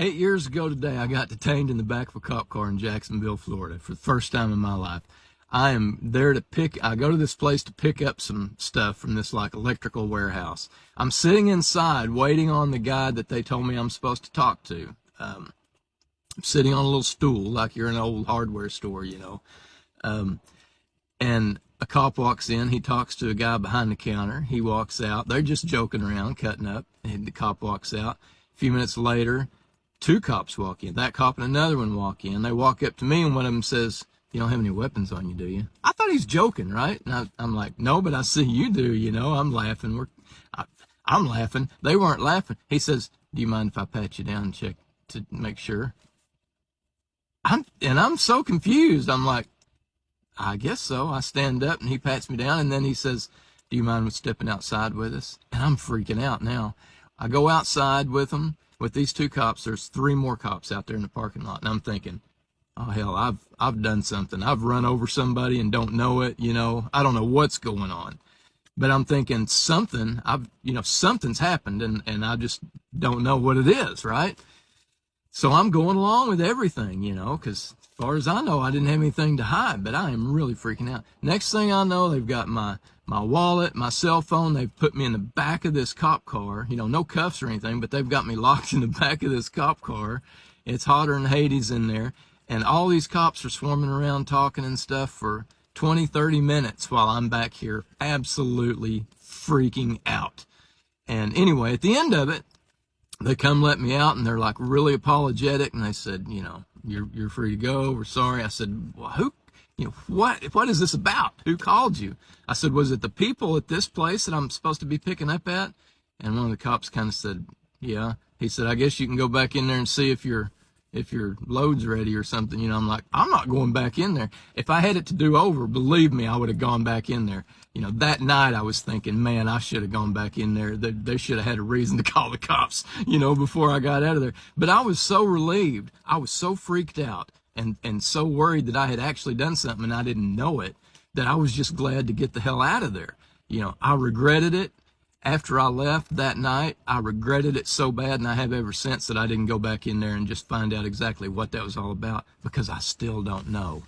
8 years ago today, I got detained in the back of a cop car in Jacksonville, Florida for the first time in my life. I am there I go to this place to pick up some stuff from this like electrical warehouse. I'm sitting inside waiting on the guy that they told me I'm supposed to talk to. I'm sitting on a little stool like you're in an old hardware store, you know. And a cop walks in, he talks to a guy behind the counter. He walks out. They're just joking around, cutting up, and the cop walks out. A few minutes later, two cops walk in. That cop and another one walk in. They walk up to me, and one of them says, "You don't have any weapons on you, do you?" I thought he's joking, right? And I'm like, "No, but I see you do, you know." I'm laughing. I'm laughing. They weren't laughing. He says, "Do you mind if I pat you down and check to make sure?" I'm so confused. I'm like, "I guess so." I stand up, and he pats me down, and then he says, "Do you mind stepping outside with us?" And I'm freaking out now. I go outside with them. With these two cops, there's three more cops out there in the parking lot, and I'm thinking, oh hell, I've done something. I've run over somebody and don't know it, you know. I don't know what's going on. But I'm thinking something's happened and I just don't know what it is, right? So I'm going along with everything, you know, because as far as I know, I didn't have anything to hide, but I am really freaking out. Next thing I know, they've got my wallet, my cell phone. They've put me in the back of this cop car, you know, no cuffs or anything, but they've got me locked in the back of this cop car. It's hotter than Hades in there. And all these cops are swarming around talking and stuff for 20, 30 minutes while I'm back here absolutely freaking out. And anyway, at the end of it, they come let me out and they're like really apologetic. And they said, you know, you're free to go. We're sorry. I said, well, what is this about? Who called you? I said, was it the people at this place that I'm supposed to be picking up at? And one of the cops kind of said, yeah. He said, I guess you can go back in there and see if your load's ready or something. You know, I'm like, I'm not going back in there. If I had it to do over, believe me, I would have gone back in there. You know, that night I was thinking, man, I should have gone back in there. They should have had a reason to call the cops, you know, before I got out of there. But I was so relieved. I was so freaked out and so worried that I had actually done something and I didn't know it, that I was just glad to get the hell out of there. You know, I regretted it. After I left that night, I regretted it so bad, and I have ever since, that I didn't go back in there and just find out exactly what that was all about, because I still don't know.